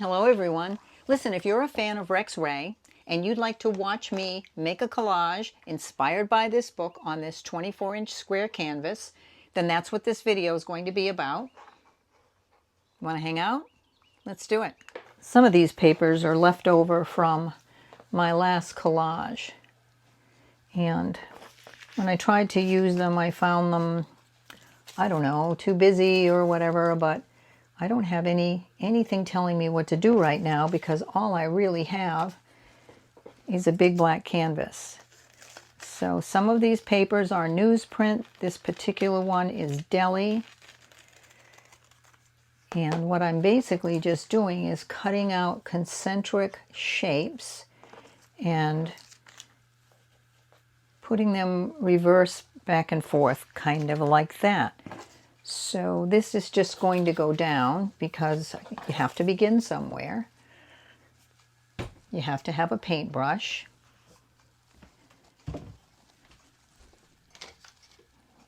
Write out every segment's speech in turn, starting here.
Hello everyone. Listen, if you're a fan of Rex Ray and you'd like to watch me make a collage inspired by this book on this 24-inch square canvas, then that's what this video is going to be about. Want to hang out? Let's do it. Some of these papers are left over from my last collage, and when I tried to use them, I found them, I don't know, too busy or whatever, but I don't have anything telling me what to do right now because all I really have is a big black canvas. So some of these papers are newsprint. This particular one is Gelli. And what I'm basically just doing is cutting out concentric shapes and putting them reverse back and forth, kind of like that. So this is just going to go down because you have to begin somewhere. You have to have a paintbrush.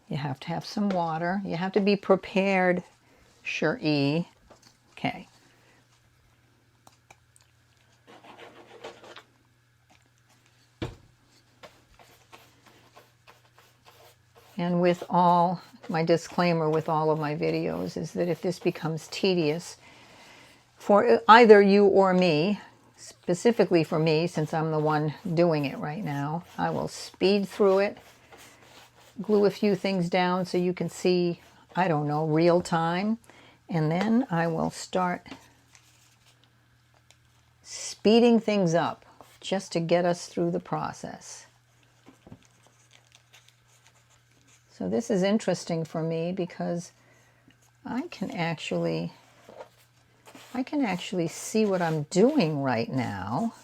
You have to have some water. You have to be prepared. Sure, E. Okay. And with all, my disclaimer with all of my videos is that if this becomes tedious for either you or me, specifically for me since I'm the one doing it right now, I will speed through it, glue a few things down so you can see, I don't know, real time, and then I will start speeding things up just to get us through the process. So this is interesting for me because I can actually see what I'm doing right now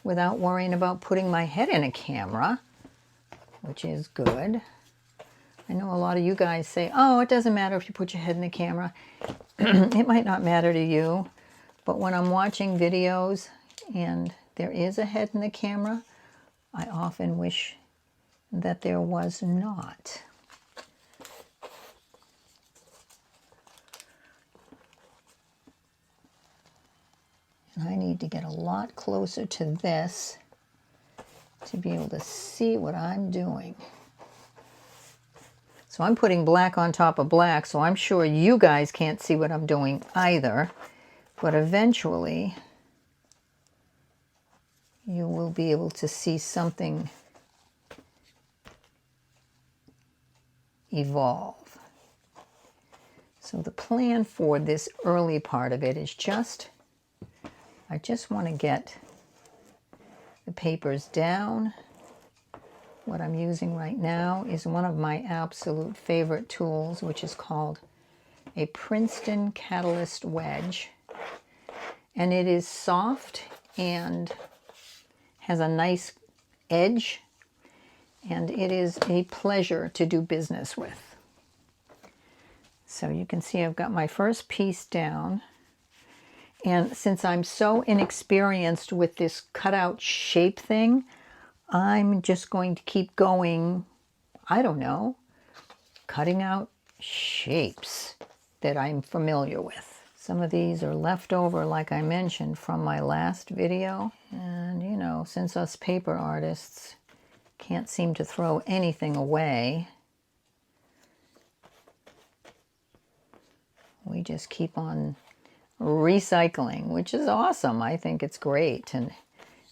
without worrying about putting my head in a camera, which is good. I know a lot of you guys say, oh, it doesn't matter if you put your head in the camera. It might not matter to you, but when I'm watching videos and there is a head in the camera, I often wish that there was not. And I need to get a lot closer to this to be able to see what I'm doing. So I'm putting black on top of black, so I'm sure you guys can't see what I'm doing either, but eventually you will be able to see something evolve. So the plan for this early part of it is I just want to get the papers down. What I'm using right now is one of my absolute favorite tools, which is called a Princeton Catalyst Wedge. And it is soft and has a nice edge, and it is a pleasure to do business with. So you can see I've got my first piece down, and since I'm so inexperienced with this cutout shape thing, I'm just going to keep going, I don't know, cutting out shapes that I'm familiar with. Some of these are left over, like I mentioned, from my last video. And, you know, since us paper artists can't seem to throw anything away, we just keep on recycling, which is awesome. I think it's great. And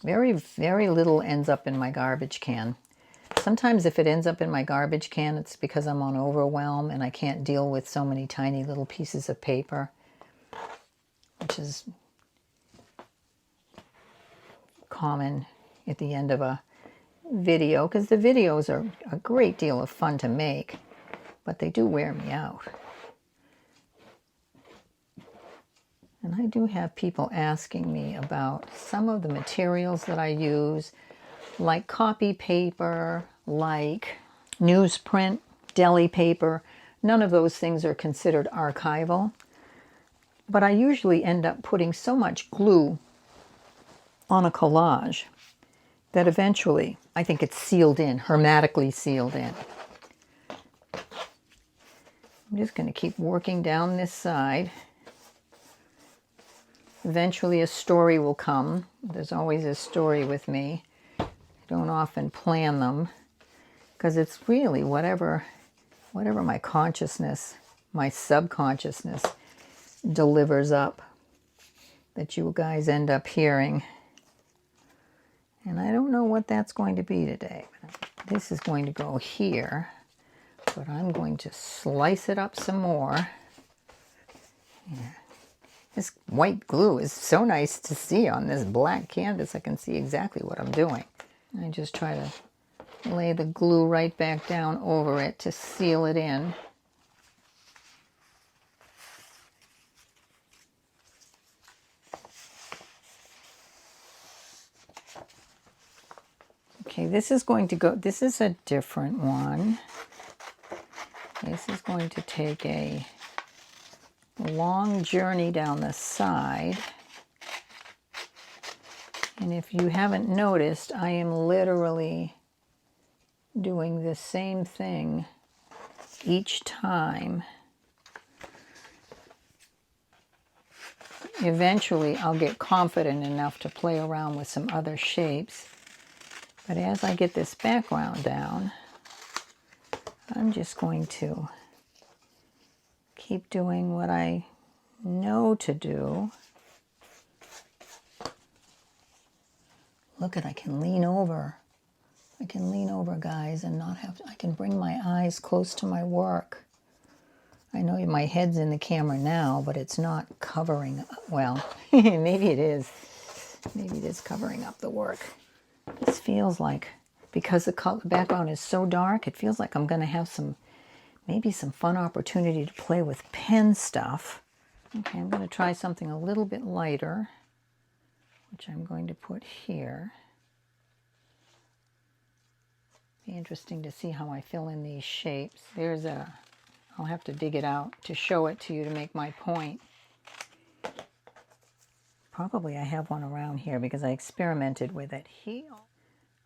very, very little ends up in my garbage can. Sometimes if it ends up in my garbage can, it's because I'm on overwhelm and I can't deal with so many tiny little pieces of paper, which is common at the end of a video, because the videos are a great deal of fun to make, but they do wear me out. And I do have people asking me about some of the materials that I use, like copy paper, like newsprint, deli paper. None of those things are considered archival, but I usually end up putting so much glue on a collage that eventually I think it's sealed in, hermetically sealed in. I'm just going to keep working down this side. Eventually a story will come. There's always a story with me. I don't often plan them because it's really whatever my consciousness, my subconsciousness delivers up that you guys end up hearing. And I don't know what that's going to be today. This is going to go here, but I'm going to slice it up some more. Yeah. This white glue is so nice to see on this black canvas. I can see exactly what I'm doing. I just try to lay the glue right back down over it to seal it in. Okay, this is going to go, this is a different one. This is going to take a long journey down the side. And if you haven't noticed, I am literally doing the same thing each time. Eventually, I'll get confident enough to play around with some other shapes. But as I get this background down, I'm just going to keep doing what I know to do. Look at, I can lean over. I can lean over, guys, and not have to, I can bring my eyes close to my work. I know my head's in the camera now, but it's not covering, well, maybe it is. Maybe it is covering up the work. This feels like, because the background is so dark, it feels like I'm going to have maybe some fun opportunity to play with pen stuff. Okay, I'm going to try something a little bit lighter, which I'm going to put here. Be interesting to see how I fill in these shapes. I'll have to dig it out to show it to you to make my point. Probably I have one around here because I experimented with it.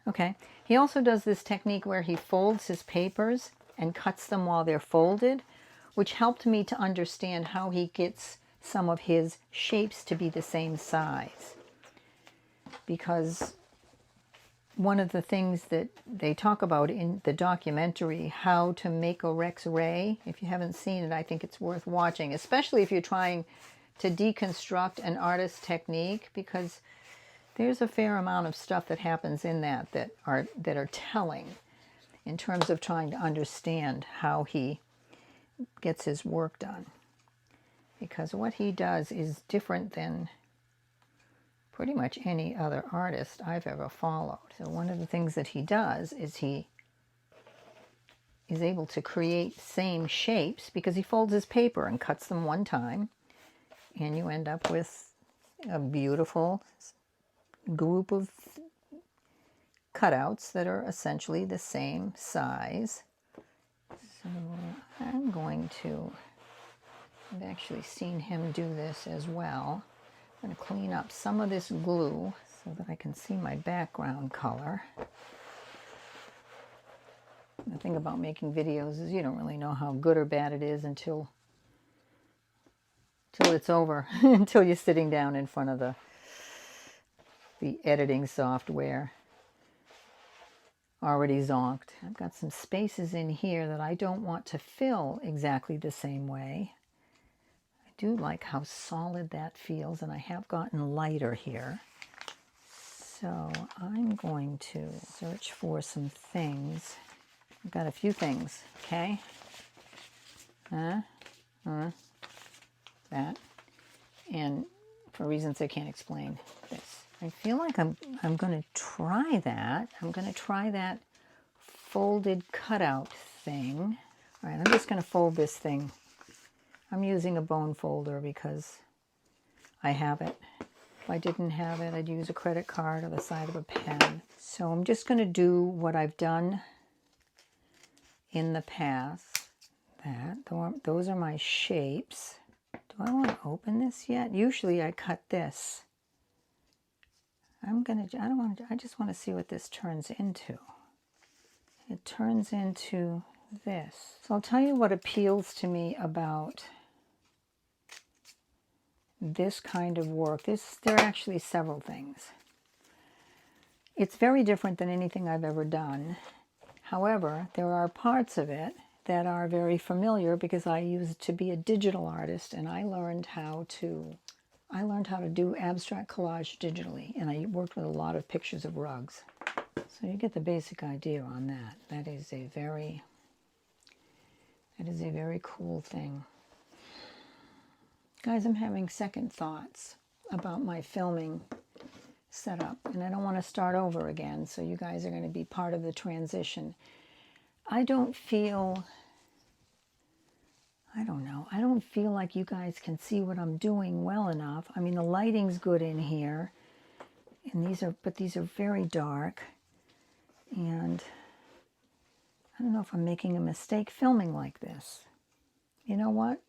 Okay, he also does this technique where he folds his papers and cuts them while they're folded, which helped me to understand how he gets some of his shapes to be the same size. Because one of the things that they talk about in the documentary, How to Make a Rex Ray, if you haven't seen it, I think it's worth watching, especially if you're trying to deconstruct an artist's technique, because there's a fair amount of stuff that happens in that are telling in terms of trying to understand how he gets his work done. Because what he does is different than pretty much any other artist I've ever followed. So one of the things that he does is he is able to create same shapes because he folds his paper and cuts them one time, and you end up with a beautiful group of cutouts that are essentially the same size. So I'm going to, I've actually seen him do this as well. I'm going to clean up some of this glue so that I can see my background color. The thing about making videos is you don't really know how good or bad it is until it's over, until you're sitting down in front of the editing software already zonked. I've got some spaces in here that I don't want to fill exactly the same way. I do like how solid that feels, and I have gotten lighter here. So I'm going to search for some things. I've got a few things, okay? That. And for reasons I can't explain, this. I feel like I'm going to try that. I'm going to try that folded cutout thing. All right, I'm just going to fold this thing. I'm using a bone folder because I have it. If I didn't have it, I'd use a credit card or the side of a pen. So I'm just going to do what I've done in the past. Those are my shapes. Do I want to open this yet? Usually I cut this. I just want to see what this turns into. It turns into this. So I'll tell you what appeals to me about this kind of work. There are actually several things. It's very different than anything I've ever done. However, there are parts of it that are very familiar because I used to be a digital artist, and I learned how to do abstract collage digitally, and I worked with a lot of pictures of rugs. So you get the basic idea on that. That is a very cool thing. Guys, I'm having second thoughts about my filming setup, and I don't want to start over again, so you guys are going to be part of the transition. I don't feel like you guys can see what I'm doing well enough. I mean, the lighting's good in here, and these are very dark, and I don't know if I'm making a mistake filming like this. You know what?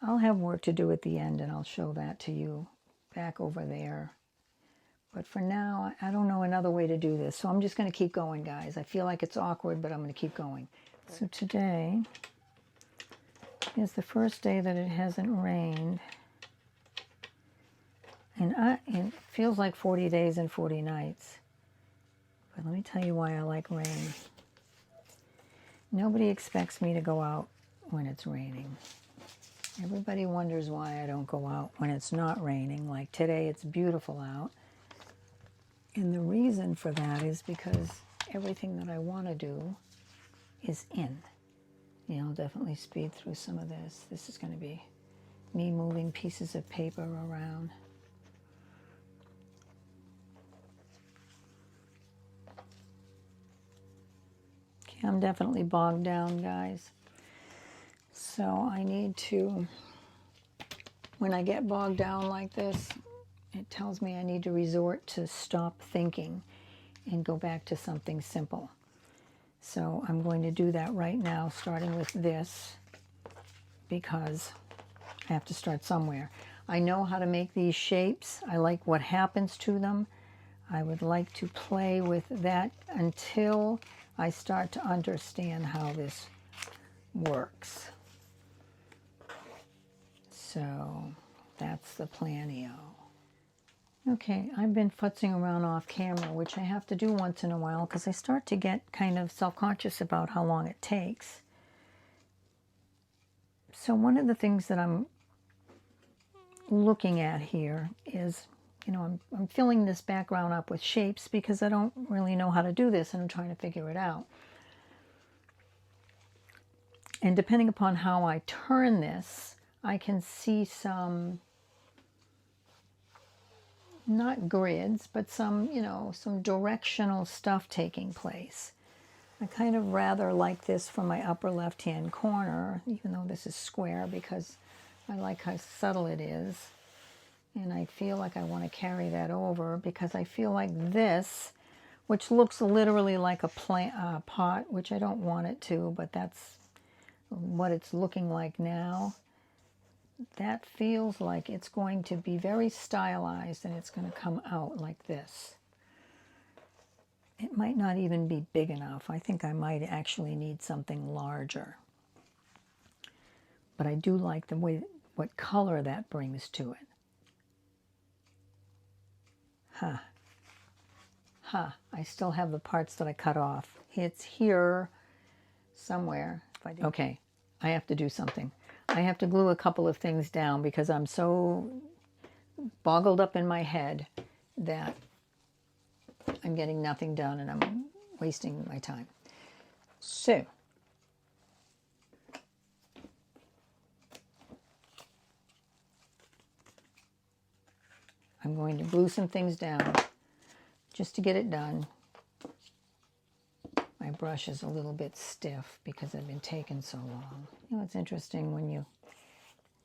I'll have work to do at the end, and I'll show that to you back over there. But for now, I don't know another way to do this, so I'm just going to keep going, guys. I feel like it's awkward, but I'm going to keep going. So today is the first day that it hasn't rained. And it feels like 40 days and 40 nights. But let me tell you why I like rain. Nobody expects me to go out when it's raining. Everybody wonders why I don't go out when it's not raining. Like today, it's beautiful out. And the reason for that is because everything that I want to do is in. Yeah, I'll definitely speed through some of this. This is going to be me moving pieces of paper around. Okay, I'm definitely bogged down, guys. So I need to, when I get bogged down like this, it tells me I need to resort to stop thinking and go back to something simple. So I'm going to do that right now, starting with this, because I have to start somewhere. I know how to make these shapes. I like what happens to them. I would like to play with that until I start to understand how this works. So that's the plan-io. Okay, I've been futzing around off camera, which I have to do once in a while because I start to get kind of self-conscious about how long it takes. So one of the things that I'm looking at here is, you know, I'm filling this background up with shapes because I don't really know how to do this and I'm trying to figure it out. And depending upon how I turn this, I can see some, not grids, but some, you know, some directional stuff taking place. I kind of rather like this from my upper left-hand corner, even though this is square, because I like how subtle it is. And I feel like I want to carry that over because I feel like this, which looks literally like a plant, pot, which I don't want it to, but that's what it's looking like now. That feels like it's going to be very stylized and it's going to come out like this. It might not even be big enough. I think I might actually need something larger. But I do like the way, what color that brings to it. I still have the parts that I cut off. It's here somewhere. Okay, I have to do something. I have to glue a couple of things down because I'm so boggled up in my head that I'm getting nothing done and I'm wasting my time. So, I'm going to glue some things down just to get it done. My brush is a little bit stiff because I've been taking so long. You know, it's interesting when you,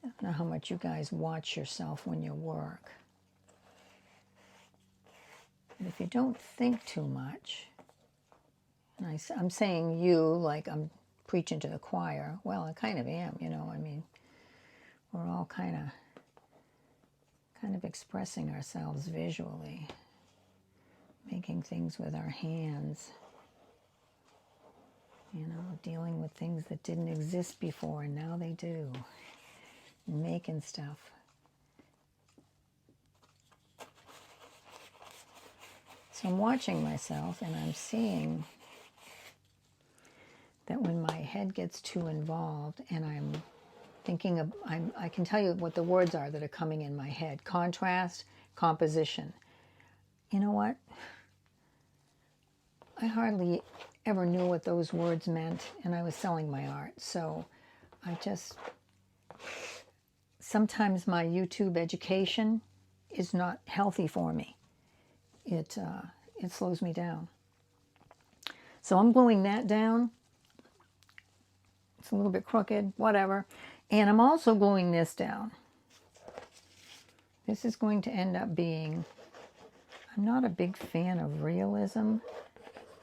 I don't know how much you guys watch yourself when you work. And if you don't think too much, and I'm saying you like I'm preaching to the choir. Well, I kind of am, you know, I mean, we're all kind of expressing ourselves visually, making things with our hands, you know, dealing with things that didn't exist before and now they do. and making stuff. So I'm watching myself and I'm seeing that when my head gets too involved and I'm thinking of, I can tell you what the words are that are coming in my head. Contrast, composition. You know what? I hardly ever knew what those words meant, and I was selling my art. So I just, sometimes my YouTube education is not healthy for me. It slows me down. So I'm gluing that down. It's a little bit crooked, whatever. And I'm also gluing this down. This is going to end up being, I'm not a big fan of realism.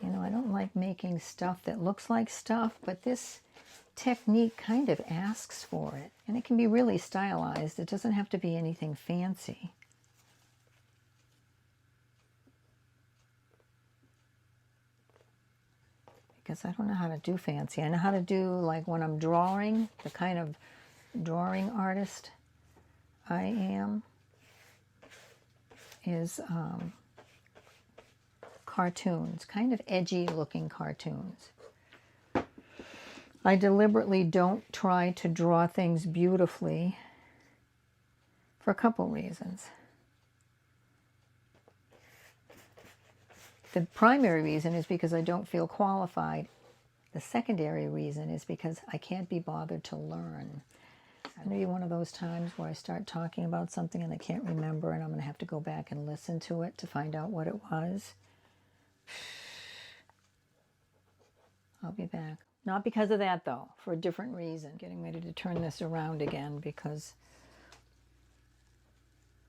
You know, I don't like making stuff that looks like stuff, but this technique kind of asks for it. And it can be really stylized. It doesn't have to be anything fancy. Because I don't know how to do fancy. I know how to do, like when I'm drawing, the kind of drawing artist I am is cartoons, kind of edgy looking cartoons. I deliberately don't try to draw things beautifully for a couple reasons. The primary reason is because I don't feel qualified. The secondary reason is because I can't be bothered to learn. It's going to be one of those times where I start talking about something and I can't remember, and I'm going to have to go back and listen to it to find out what it was. I'll be back. Not because of that, though, for a different reason. Getting ready to turn this around again because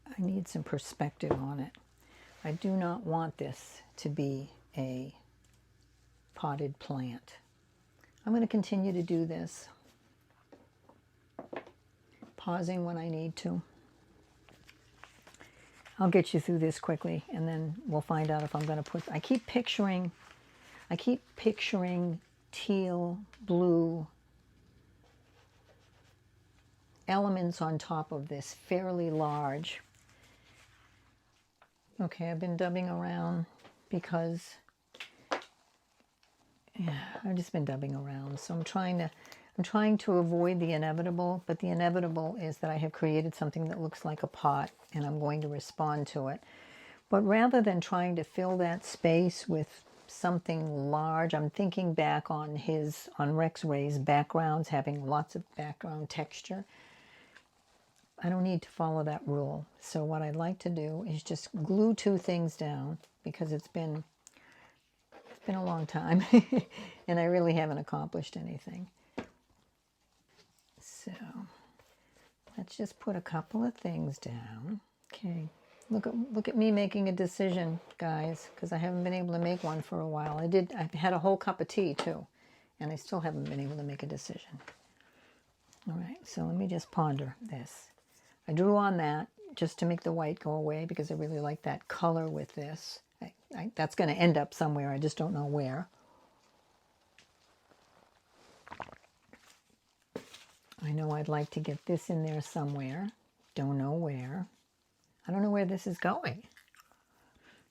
I need some perspective on it. I do not want this to be a potted plant. I'm going to continue to do this, pausing when I need to. I'll get you through this quickly, and then we'll find out if I'm going to put... I keep picturing teal, blue elements on top of this fairly large. Okay, I've been dubbing around because I've just been dubbing around. So I'm trying to avoid the inevitable, but the inevitable is that I have created something that looks like a pot and I'm going to respond to it. But rather than trying to fill that space with something large, I'm thinking back on Rex Ray's backgrounds, having lots of background texture. I don't need to follow that rule. So what I'd like to do is just glue two things down because it's been a long time and I really haven't accomplished anything. So let's just put a couple of things down. Okay, look at me making a decision, guys, because I haven't been able to make one for a while. I've had a whole cup of tea too, and I still haven't been able to make a decision. All right, so let me just ponder this. I drew on that just to make the white go away because I really like that color with this. That's going to end up somewhere. I just don't know where. I know I'd like to get this in there somewhere. Don't know where. I don't know where this is going.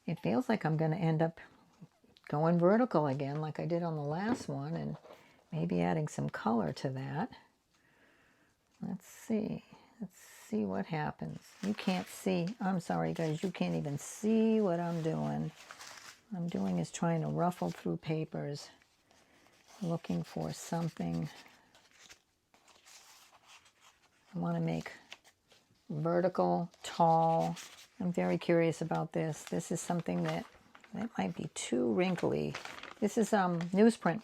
It feels like I'm going to end up going vertical again like I did on the last one and maybe adding some color to that. Let's see. Let's see what happens. You can't see. I'm sorry, guys. You can't even see what I'm doing. What I'm doing is trying to ruffle through papers, looking for something. I want to make vertical, tall. I'm very curious about this. This is something that might be too wrinkly. This is newsprint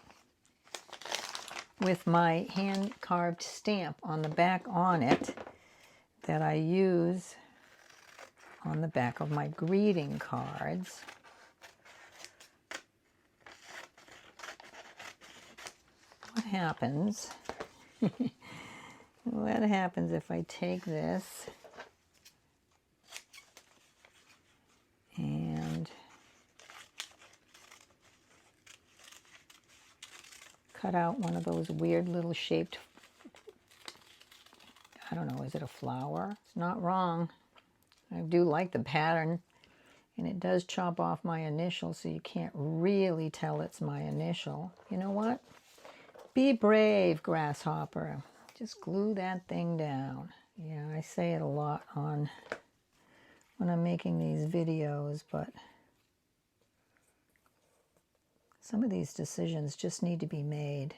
with my hand-carved stamp on the back on it that I use on the back of my greeting cards. What happens? What happens if I take this and cut out one of those weird little shaped, I don't know, is it a flower? It's not wrong. I do like the pattern, and it does chop off my initial, so you can't really tell it's my initial. You know what? Be brave, grasshopper. Just glue that thing down. Yeah, I say it a lot on when I'm making these videos, but some of these decisions just need to be made.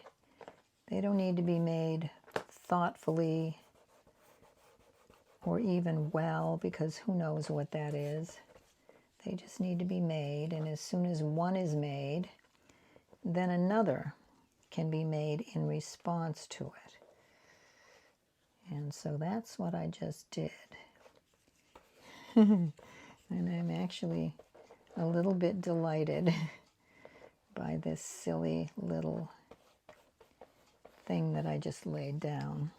They don't need to be made thoughtfully or even well, because who knows what that is. They just need to be made, and as soon as one is made, then another can be made in response to it. And so that's what I just did. And I'm actually a little bit delighted by this silly little thing that I just laid down.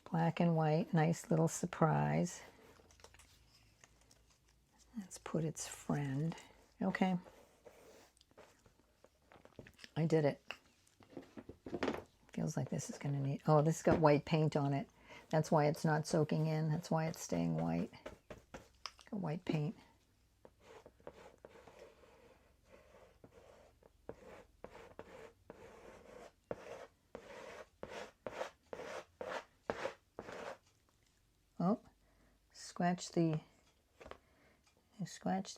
Black and white, nice little surprise. Let's put its friend. Okay. I did it. Feels like this is going to need... Oh, this has got white paint on it. That's why it's not soaking in. That's why it's staying white. Got white paint. Oh, scratch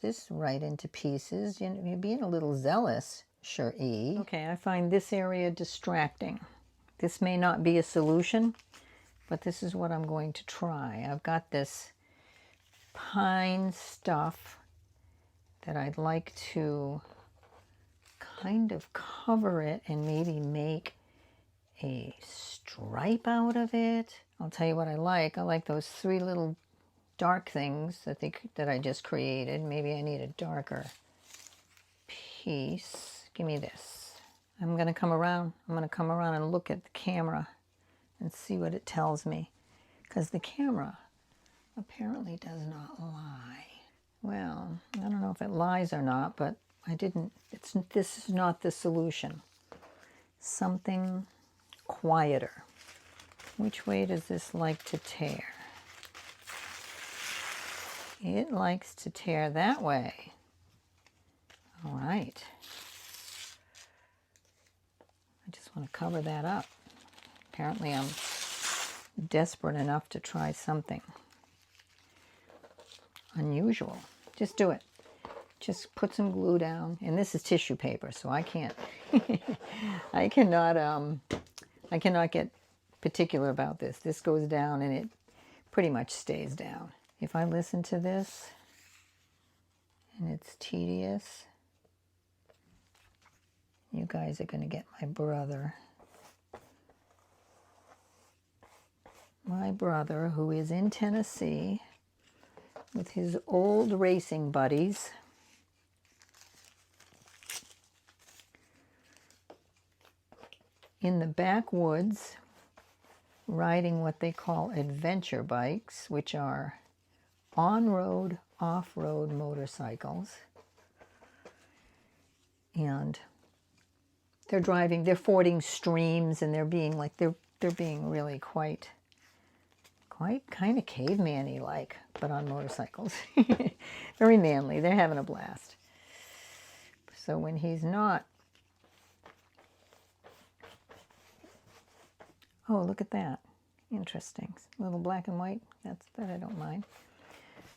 this right into pieces. You're being a little zealous, Sure-E. Okay, I find this area distracting. This may not be a solution, but this is what I'm going to try. I've got this pine stuff that I'd like to kind of cover it and maybe make a stripe out of it. I'll tell you what I like. I like those three little dark things that I just created. Maybe I need a darker piece. Give me this. I'm going to come around. I'm going to come around and look at the camera and see what it tells me, because the camera apparently does not lie. Well, I don't know if it lies or not, but this is not the solution. Something quieter. Which way does this like to tear? It likes to tear that way. All right. I just want to cover that up. Apparently I'm desperate enough to try something unusual. Just do it. Just put some glue down. And this is tissue paper, so I can't, I cannot get particular about this. This goes down and it pretty much stays down. If I listen to this and it's tedious, you guys are going to get my brother. My brother, who is in Tennessee with his old racing buddies. In the backwoods, riding what they call adventure bikes, which are on-road, off-road motorcycles. And they're fording streams, and they're being really quite kind of caveman-y like, but on motorcycles. Very manly. They're having a blast. So when he's not... Oh, look at that. Interesting. A little black and white. That I don't mind.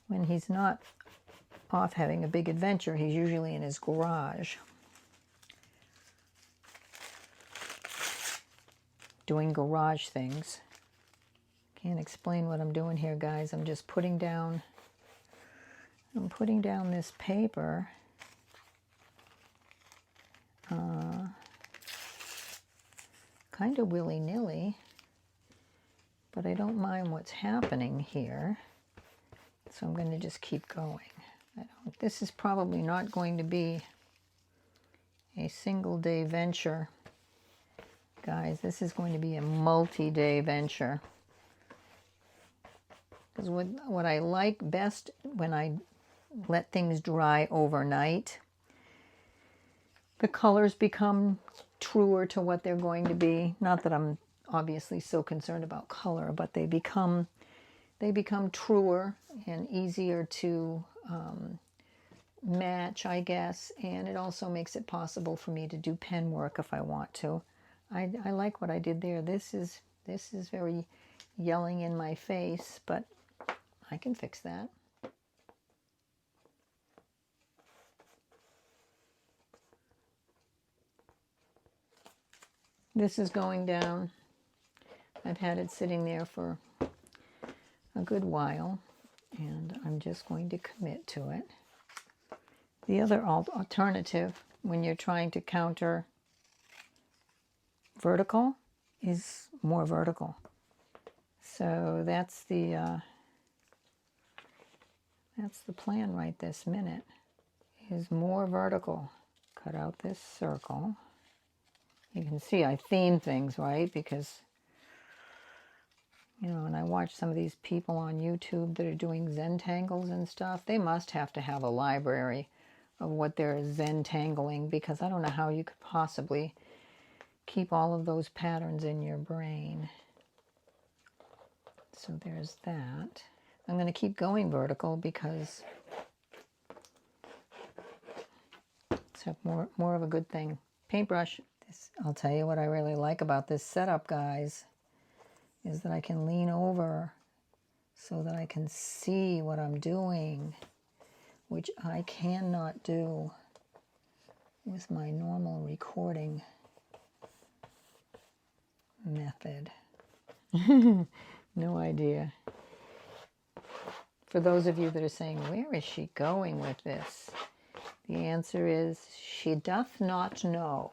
When he's not off having a big adventure, he's usually in his garage doing garage things. Can't explain what I'm doing here, guys. I'm just putting down this paper. Kind of willy-nilly, but I don't mind what's happening here. So I'm going to just keep going. This is probably not going to be a single-day venture. Guys, this is going to be a multi-day venture. Because what I like best when I let things dry overnight, the colors become truer to what they're going to be. Not that I'm obviously so concerned about color, but they become truer and easier to match, I guess, and it also makes it possible for me to do pen work if I want to. I like what I did there. This is very yelling in my face, but I can fix that. This is going down. I've had it sitting there for a good while, and I'm just going to commit to it. The other alternative when you're trying to counter vertical is more vertical. So that's the plan right this minute, is more vertical. Cut out this circle. You can see I theme things, right? Because, you know, when I watch some of these people on YouTube that are doing Zentangles and stuff, they must have to have a library of what they're Zentangling, because I don't know how you could possibly keep all of those patterns in your brain. So there's that. I'm going to keep going vertical because it's more of a good thing. Paintbrush. I'll tell you what I really like about this setup, guys, is that I can lean over so that I can see what I'm doing, which I cannot do with my normal recording method. No idea. For those of you that are saying, where is she going with this? The answer is, she doth not know.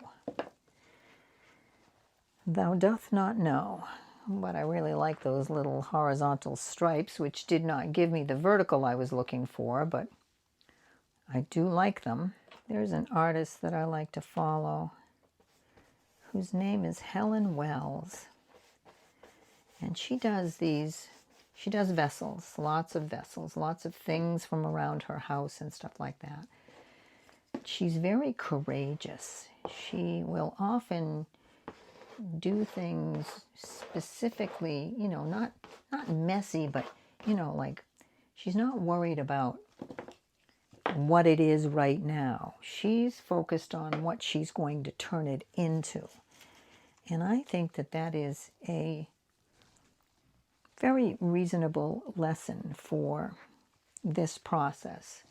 Thou doth not know. But I really like those little horizontal stripes, which did not give me the vertical I was looking for, but I do like them. There's an artist that I like to follow whose name is Helen Wells. And she does vessels, lots of things from around her house and stuff like that. She's very courageous. She will often do things specifically, you know, not messy, but, you know, like she's not worried about what it is right now. She's focused on what she's going to turn it into. And I think that that is a very reasonable lesson for this process.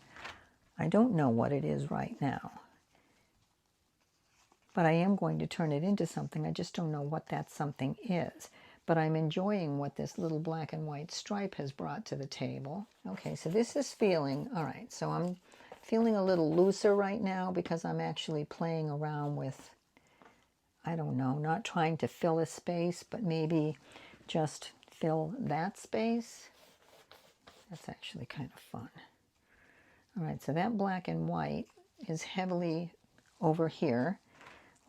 I don't know what it is right now, but I am going to turn it into something. I just don't know what that something is. But I'm enjoying what this little black and white stripe has brought to the table. Okay, so this is feeling, all right, so I'm feeling a little looser right now because I'm actually playing around with, I don't know, not trying to fill a space, but maybe just fill that space. That's actually kind of fun. All right, so that black and white is heavily over here.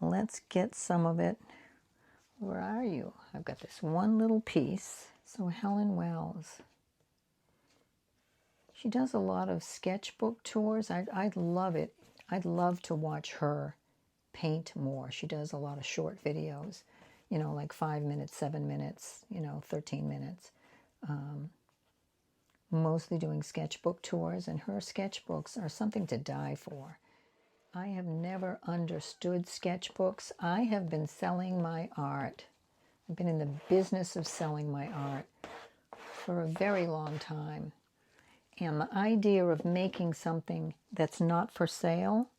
Let's get some of it. Where are you? I've got this one little piece. So Helen Wells. She does a lot of sketchbook tours. I'd love it. I'd love to watch her paint more. She does a lot of short videos, you know, like 5 minutes, 7 minutes, you know, 13 minutes. Mostly doing sketchbook tours, and her sketchbooks are something to die for. I have never understood sketchbooks. I have been selling my art. I've been in the business of selling my art for a very long time. And the idea of making something that's not for sale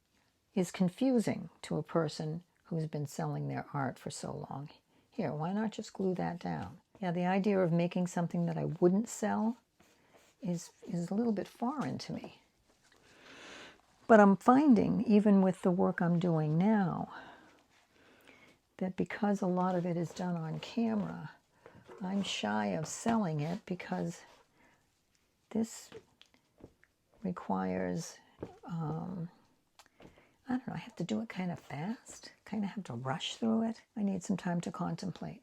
is confusing to a person who's been selling their art for so long. Here, why not just glue that down? Yeah, the idea of making something that I wouldn't sell is a little bit foreign to me. But I'm finding, even with the work I'm doing now, that because a lot of it is done on camera, I'm shy of selling it because this requires, I don't know, I have to do it kind of fast, kind of have to rush through it. I need some time to contemplate.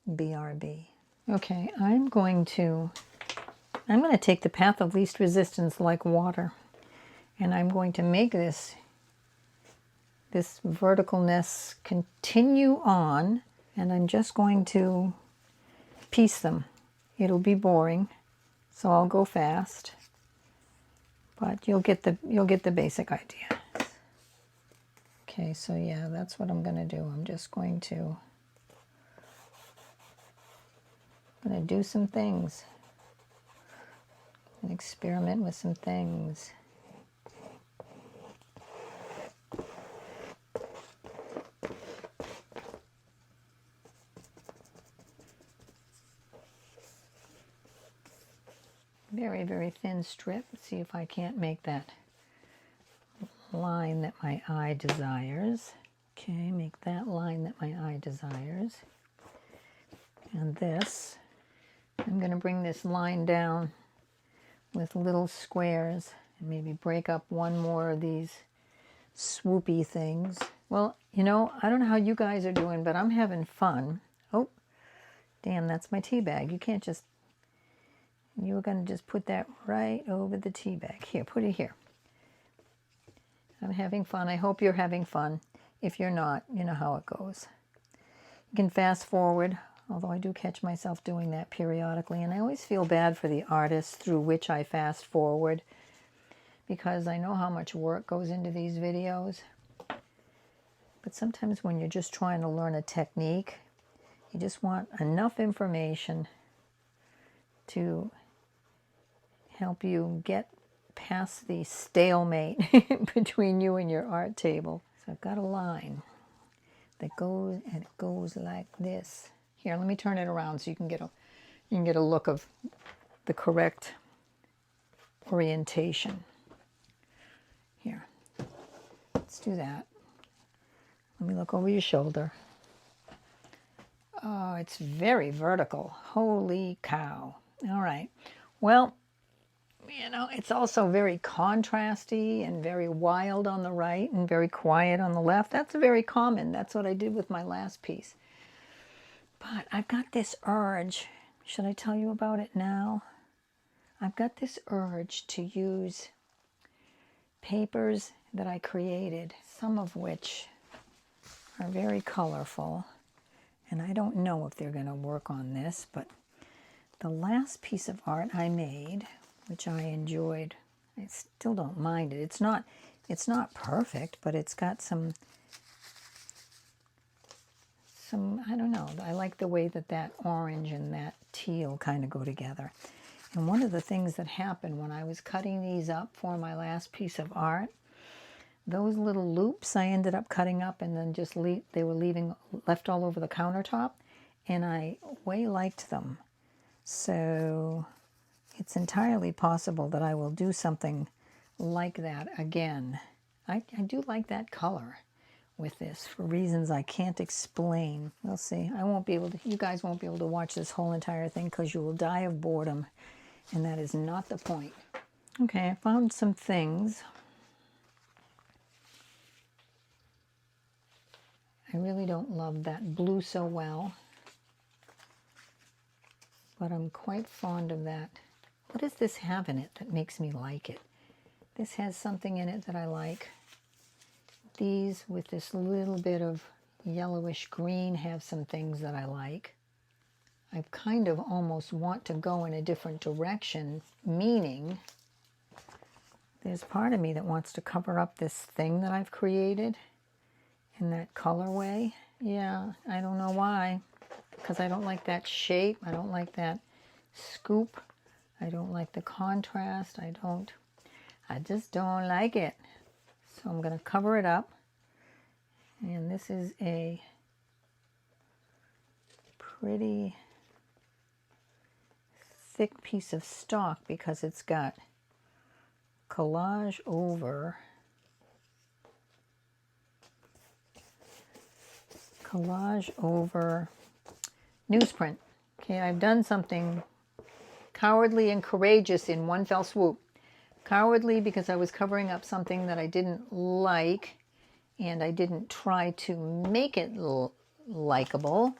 BRB. Okay, I'm going to take the path of least resistance like water, and I'm going to make this verticalness continue on, and I'm just going to piece them. It'll be boring, so I'll go fast, but you'll get the basic idea. Okay, so yeah, that's what I'm going to do. I'm just going to do some things and experiment with some things. Very, very thin strip. See if I can't make that line that my eye desires. Okay, make that line that my eye desires. And this, I'm going to bring this line down with little squares and maybe break up one more of these swoopy things. Well, you know, I don't know how you guys are doing, but I'm having fun. Oh, damn, that's my tea bag. You were going to just put that right over the tea bag. Here, put it here. I'm having fun. I hope you're having fun. If you're not, you know how it goes. You can fast forward, although I do catch myself doing that periodically, and I always feel bad for the artists through which I fast forward, because I know how much work goes into these videos. But sometimes when you're just trying to learn a technique, you just want enough information to help you get past the stalemate between you and your art table. So I've got a line that goes, and it goes like this. Here, let me turn it around so you can get a look of the correct orientation. Here, let's do that. Let me look over your shoulder. Oh, it's very vertical. Holy cow. All right. Well, you know, it's also very contrasty and very wild on the right and very quiet on the left. That's very common. That's what I did with my last piece. But I've got this urge. Should I tell you about it now? I've got this urge to use papers that I created, some of which are very colorful. And I don't know if they're going to work on this, but the last piece of art I made, which I enjoyed, I still don't mind it. It's not perfect, but it's got some, I don't know, I like the way that orange and that teal kind of go together. And one of the things that happened when I was cutting these up for my last piece of art, those little loops I ended up cutting up and then just they were left all over the countertop, and I way liked them. So it's entirely possible that I will do something like that again. I do like that color with this for reasons I can't explain. We'll see. You guys won't be able to watch this whole entire thing because you will die of boredom, and that is not the point. Okay, I found some things. I really don't love that blue so well, but I'm quite fond of that. What does this have in it that makes me like it? This has something in it that I like. These with this little bit of yellowish green have some things that I like. I kind of almost want to go in a different direction, meaning there's part of me that wants to cover up this thing that I've created in that colorway. Yeah, I don't know why, because I don't like that shape. I don't like that scoop. I don't like the contrast. I just don't like it. So I'm going to cover it up. And this is a pretty thick piece of stock because it's got collage over newsprint. Okay, I've done something cowardly and courageous in one fell swoop. Cowardly because I was covering up something that I didn't like, and I didn't try to make it likable.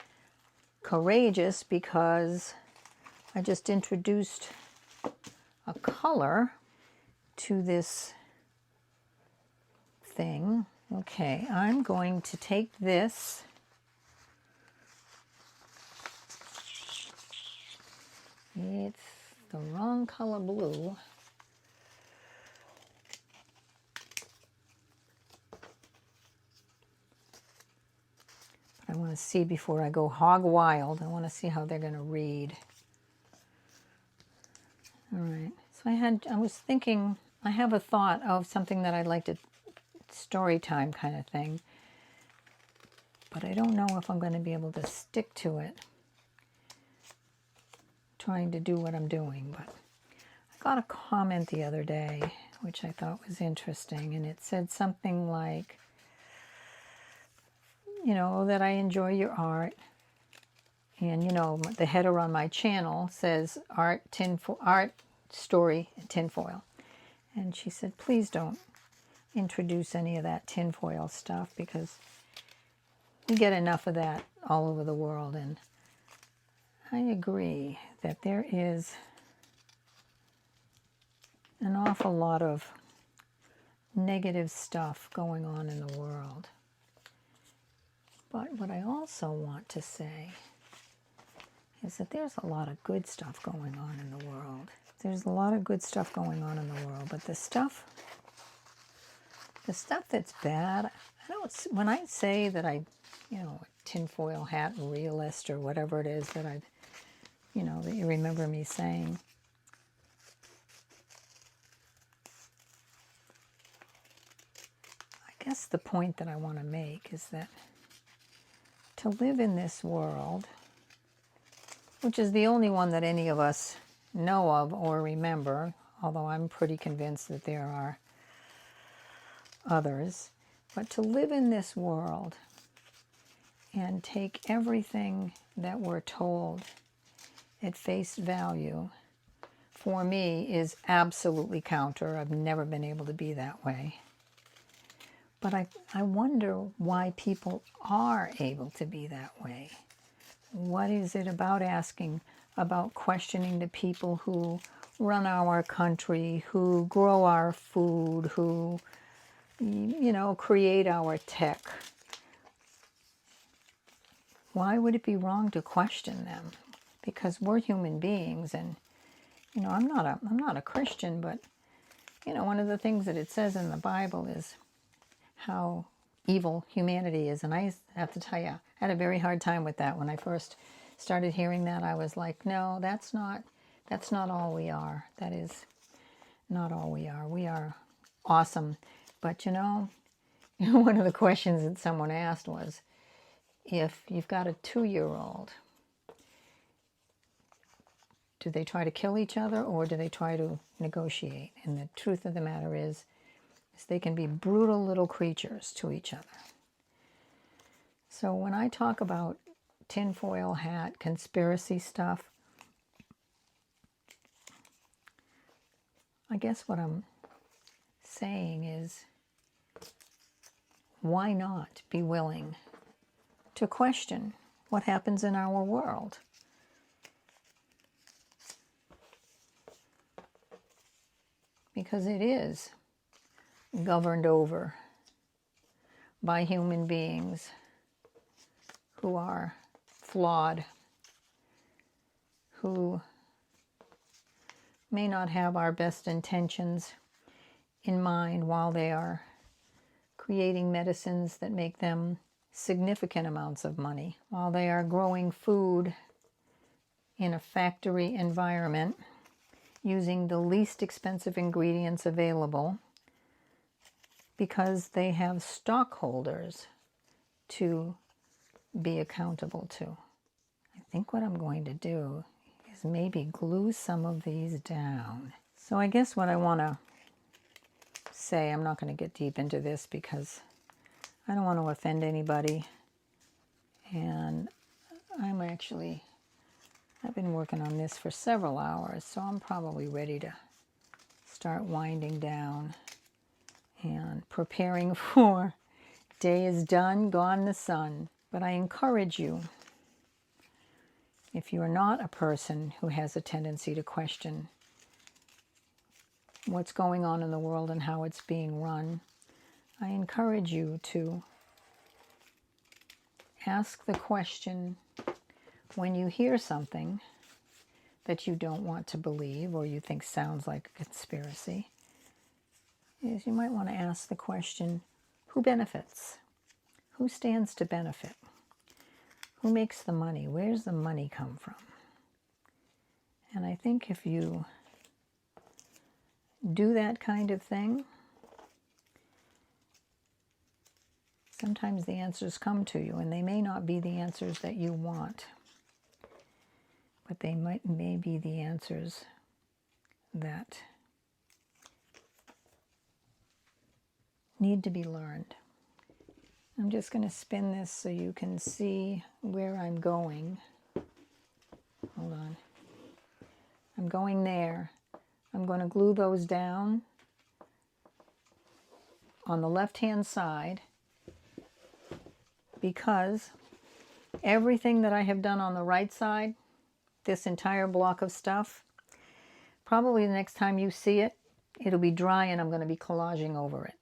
Courageous because I just introduced a color to this thing. Okay, I'm going to take this It's the wrong color blue. But I want to see before I go hog wild. I want to see how they're going to read. All right. So I was thinking, I have a thought of something that I'd like to story time kind of thing. But I don't know if I'm going to be able to stick to it. Trying to do what I'm doing, but I got a comment the other day which I thought was interesting, and it said something like, you know, that I enjoy your art, and you know, the header on my channel says art story tinfoil, and she said, please don't introduce any of that tinfoil stuff because we get enough of that all over the world. And I agree that there is an awful lot of negative stuff going on in the world. But what I also want to say is that there's a lot of good stuff going on in the world. There's a lot of good stuff going on in the world, but the stuff that's bad, I don't, when I say that I, you know, tinfoil hat realist or whatever it is that I've, you know, that you remember me saying, I guess the point that I want to make is that to live in this world, which is the only one that any of us know of or remember, although I'm pretty convinced that there are others, but to live in this world and take everything that we're told at face value, for me, is absolutely counter. I've never been able to be that way. But I wonder why people are able to be that way. What is it about questioning the people who run our country, who grow our food, who, you know, create our tech? Why would it be wrong to question them? Because we're human beings, and, you know, I'm not a Christian, but, you know, one of the things that it says in the Bible is how evil humanity is. And I have to tell you, I had a very hard time with that. When I first started hearing that, I was like, no, that's not all we are. That is not all we are. We are awesome. But, you know, one of the questions that someone asked was, if you've got a 2-year-old, do they try to kill each other or do they try to negotiate? And the truth of the matter is they can be brutal little creatures to each other. So when I talk about tinfoil hat, conspiracy stuff, I guess what I'm saying is, why not be willing to question what happens in our world? Because it is governed over by human beings who are flawed, who may not have our best intentions in mind while they are creating medicines that make them significant amounts of money, while they are growing food in a factory environment using the least expensive ingredients available, because they have stockholders to be accountable to. I think what I'm going to do is maybe glue some of these down. So I guess what I want to say, I'm not going to get deep into this because I don't want to offend anybody. And I've been working on this for several hours, so I'm probably ready to start winding down and preparing for day is done, gone the sun. But I encourage you, if you are not a person who has a tendency to question what's going on in the world and how it's being run, I encourage you to ask the question when you hear something that you don't want to believe or you think sounds like a conspiracy is you might want to ask the question, who benefits? Who stands to benefit? Who makes the money? Where's the money come from? And I think if you do that kind of thing, sometimes the answers come to you, and they may not be the answers that you want, but they may be the answers that need to be learned. I'm just going to spin this so you can see where I'm going. Hold on. I'm going there. I'm going to glue those down on the left-hand side because everything that I have done on the right side, this entire block of stuff, probably the next time you see it, it'll be dry and I'm going to be collaging over it.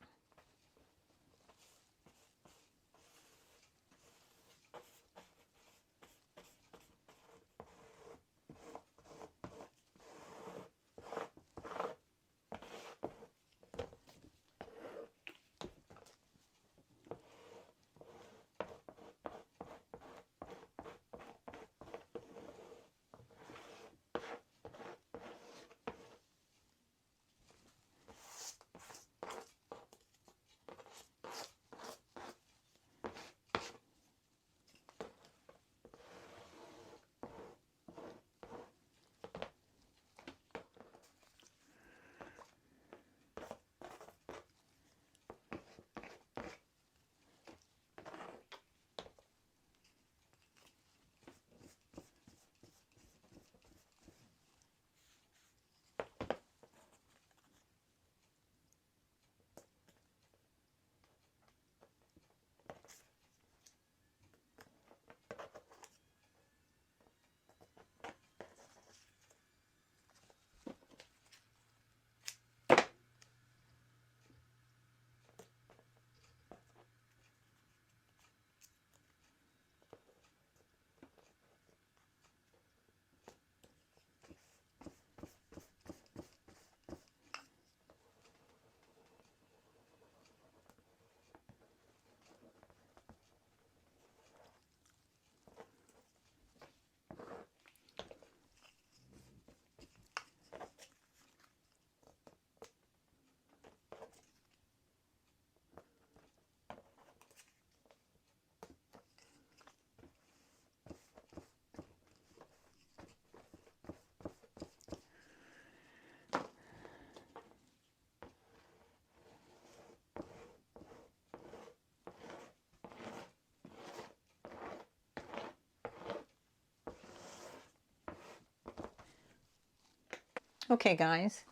Okay guys,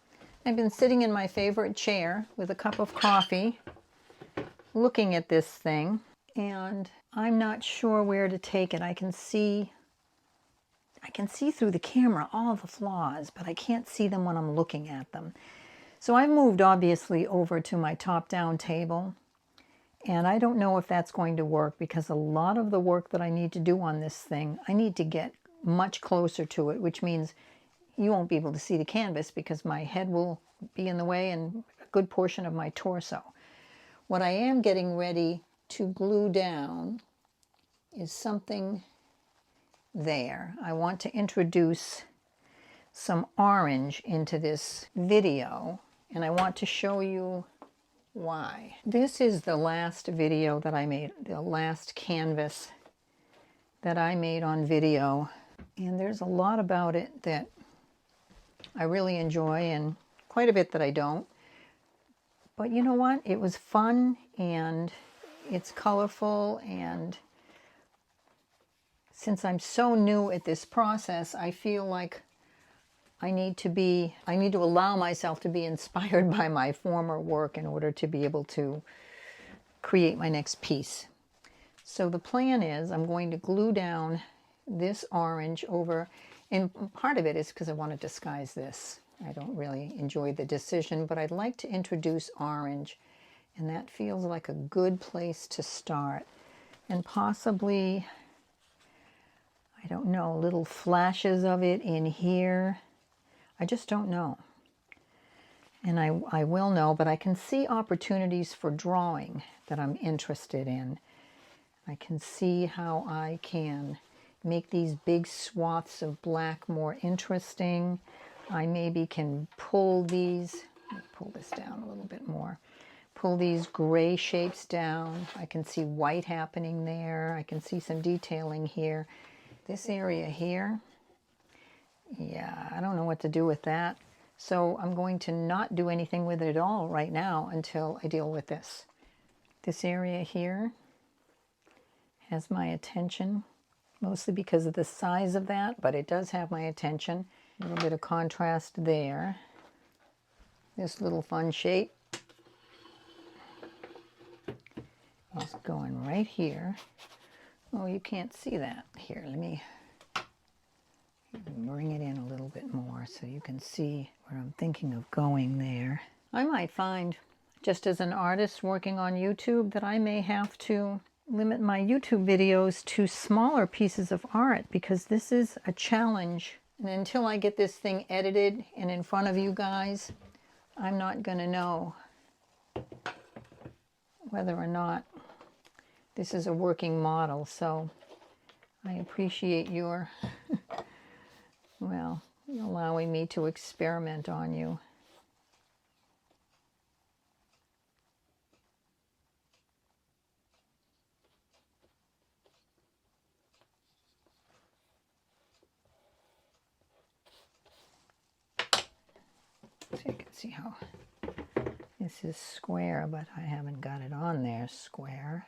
I've been sitting in my favorite chair with a cup of coffee looking at this thing, and I'm not sure where to take it. I can see through the camera all the flaws, but I can't see them when I'm looking at them. So I've moved obviously over to my top-down table, and I don't know if that's going to work because a lot of the work that I need to do on this thing, I need to get much closer to it, which means you won't be able to see the canvas because my head will be in the way and a good portion of my torso. What I am getting ready to glue down is something there. I want to introduce some orange into this video, and I want to show you why. This is the last video that I made, the last canvas that I made on video, and there's a lot about it that I really enjoy and quite a bit that I don't. But you know what? It was fun and it's colorful, and since I'm so new at this process, I feel like I need to allow myself to be inspired by my former work in order to be able to create my next piece. So the plan is I'm going to glue down this orange over, and part of it is because I want to disguise this. I don't really enjoy the decision, but I'd like to introduce orange, and that feels like a good place to start. And possibly, I I don't know, little flashes of it in here. I just don't know. And I will know, but I can see opportunities for drawing that I'm interested in. I can see how I can make these big swaths of black more interesting. I maybe can pull these, pull this down a little bit more, pull these gray shapes down. I can see white happening there. I can see some detailing here. This area here, yeah, I don't know what to do with that. So I'm going to not do anything with it at all right now until I deal with this. This area here has my attention, mostly because of the size of that, but it does have my attention. A little bit of contrast there. This little fun shape is going right here. Oh, you can't see that. Here, let me bring it in a little bit more so you can see where I'm thinking of going there. I might find, just as an artist working on YouTube, that I may have to limit my YouTube videos to smaller pieces of art, because this is a challenge. And until I get this thing edited and in front of you guys, I'm not going to know whether or not this is a working model. So I appreciate your well, allowing me to experiment on you. So you can see how this is square, but I haven't got it on there square.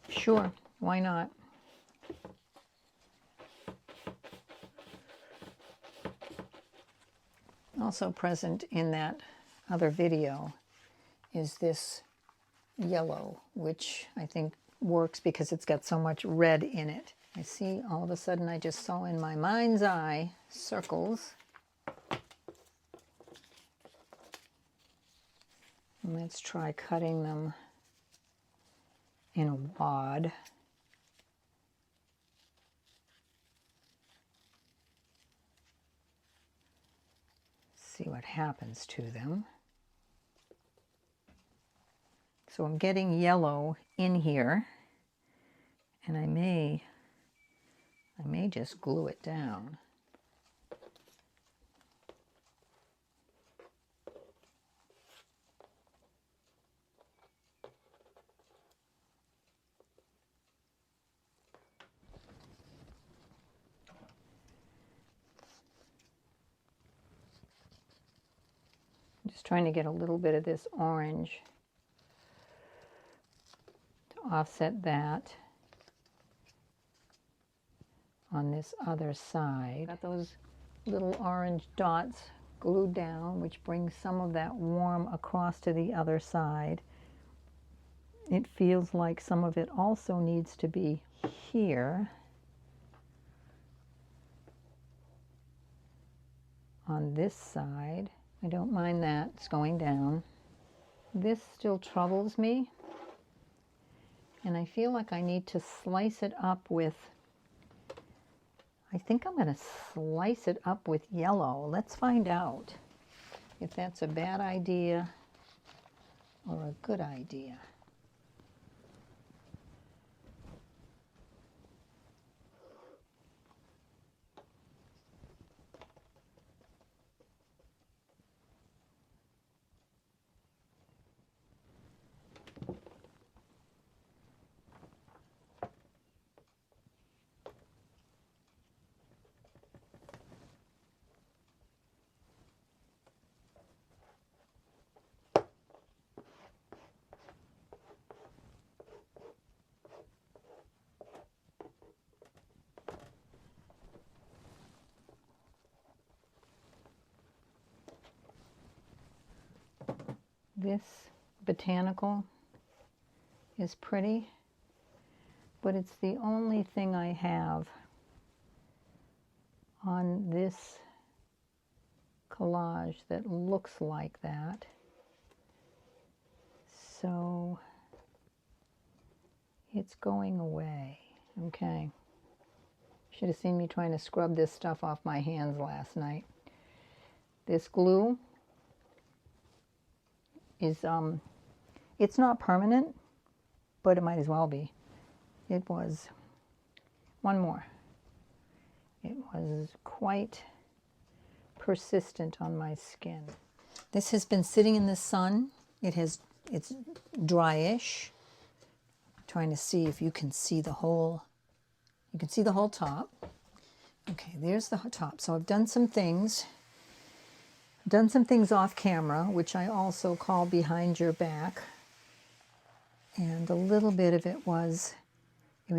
Sure, why not? Also present in that other video is this yellow, which I think works because it's got so much red in it. I see all of a sudden I just saw in my mind's eye circles. And let's try cutting them in a wad. See what happens to them. So I'm getting yellow in here, and I may just glue it down. Just trying to get a little bit of this orange to offset that on this other side. Got those little orange dots glued down, which brings some of that warm across to the other side. It feels like some of it also needs to be here on this side. I don't mind that, it's going down. This still troubles me, and I feel like I need to slice it up with, I think I'm going to slice it up with yellow. Let's find out if that's a bad idea or a good idea. this botanical is pretty, but it's the only thing I have on this collage that looks like that. So it's going away. Okay. Should have seen me trying to scrub this stuff off my hands last night. This glue is, it's not permanent, but it might as well be. It was, one more. It was quite persistent on my skin. This has been sitting in the sun. It's dryish. I'm trying to see if you can see the whole, you can see the whole top. Okay, there's the top. So I've done some things. Done some things off camera, which I also call behind your back. And a little bit of it was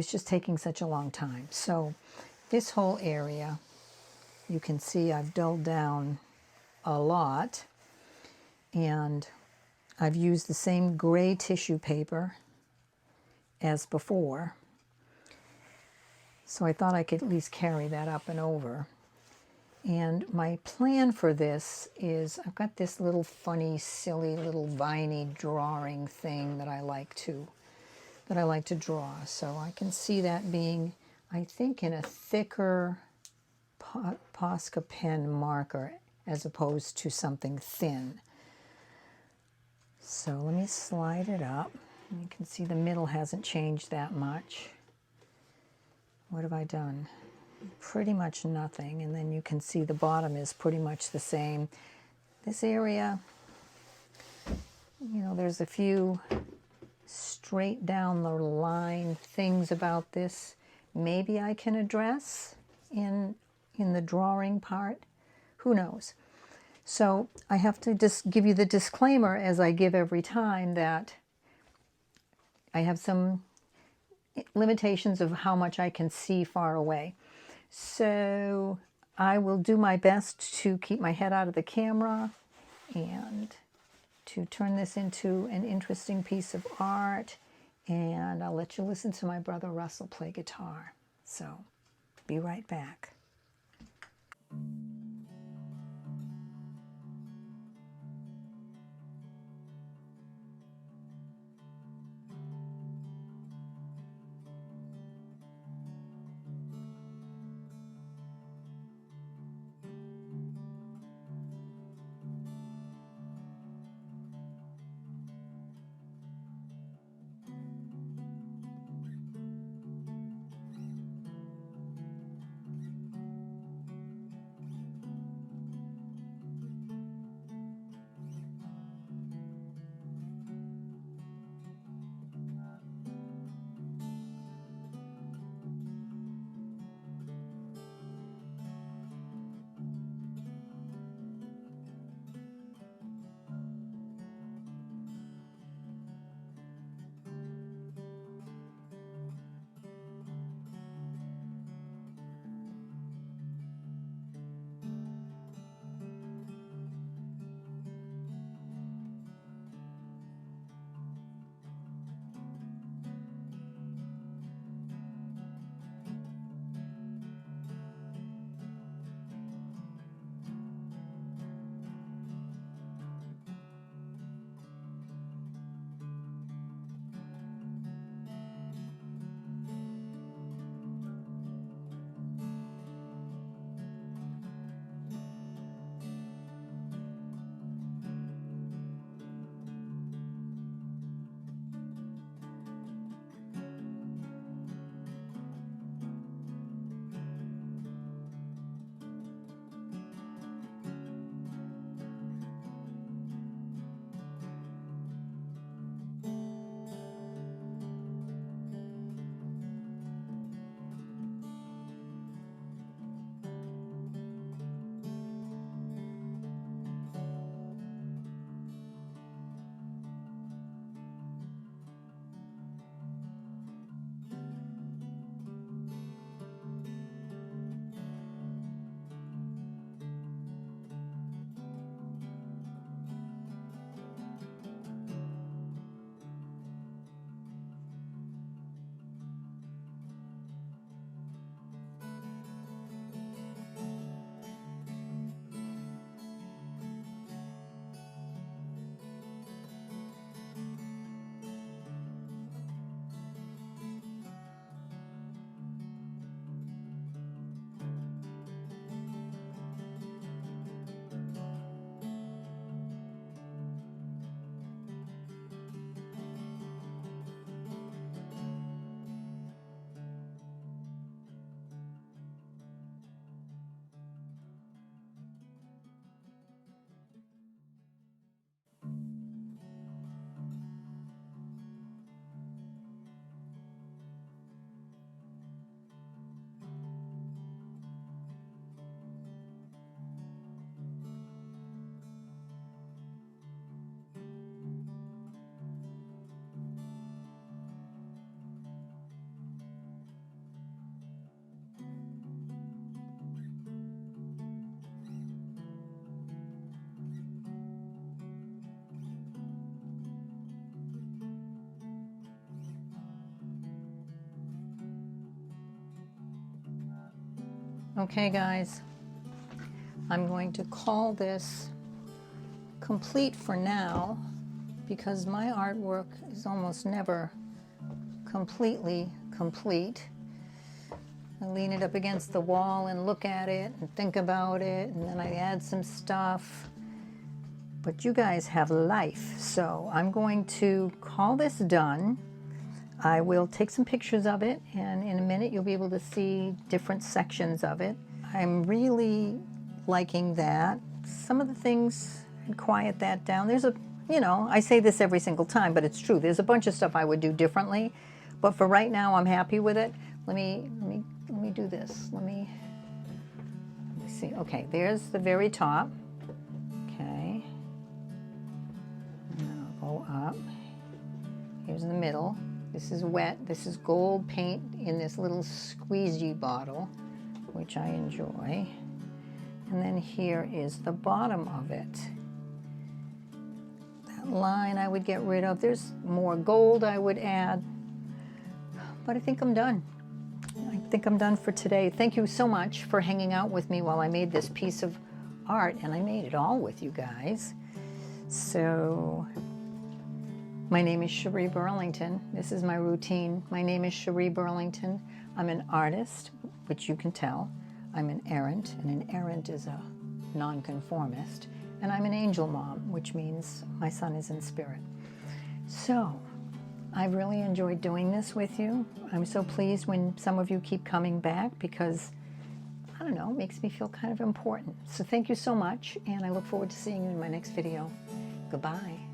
just taking such a long time. So this whole area, you can see I've dulled down a lot. And I've used the same gray tissue paper as before. So I thought I could at least carry that up and over. And my plan for this is I've got this little funny, silly, little viney drawing thing that I like to draw. So I can see that being, I think, in a thicker Posca pen marker as opposed to something thin. So let me slide it up. You can see the middle hasn't changed that much. What have I done? Pretty much nothing, and then you can see the bottom is pretty much the same. This area, you know, there's a few straight down the line things about this maybe I can address in the drawing part. Who knows? So I have to just give you the disclaimer, as I give every time, that I have some limitations of how much I can see far away. So I will do my best to keep my head out of the camera and to turn this into an interesting piece of art. And I'll let you listen to my brother Russell play guitar. So be right back. Okay, guys, I'm going to call this complete for now because my artwork is almost never completely complete. I lean it up against the wall and look at it and think about it, and then I add some stuff. But you guys have life, so I'm going to call this done. I will take some pictures of it, and in a minute you'll be able to see different sections of it. I'm really liking that. Some of the things, I'd quiet that down. There's a, you know, I say this every single time, but it's true. There's a bunch of stuff I would do differently, but for right now I'm happy with it. Let me do this. Let me see. Okay, there's the very top. Okay. And then I'll go up. Here's the middle. This is wet. This is gold paint in this little squeegee bottle, which I enjoy. And then here is the bottom of it. That line I would get rid of. There's more gold I would add. But I think I'm done. I think I'm done for today. Thank you so much for hanging out with me while I made this piece of art, and I made it all with you guys. So, my name is Cherie Burlington. This is my routine. My name is Cherie Burlington. I'm an artist, which you can tell. I'm an errant, and an errant is a nonconformist. And I'm an angel mom, which means my son is in spirit. So, I've really enjoyed doing this with you. I'm so pleased when some of you keep coming back because, I don't know, it makes me feel kind of important. So thank you so much, and I look forward to seeing you in my next video. Goodbye.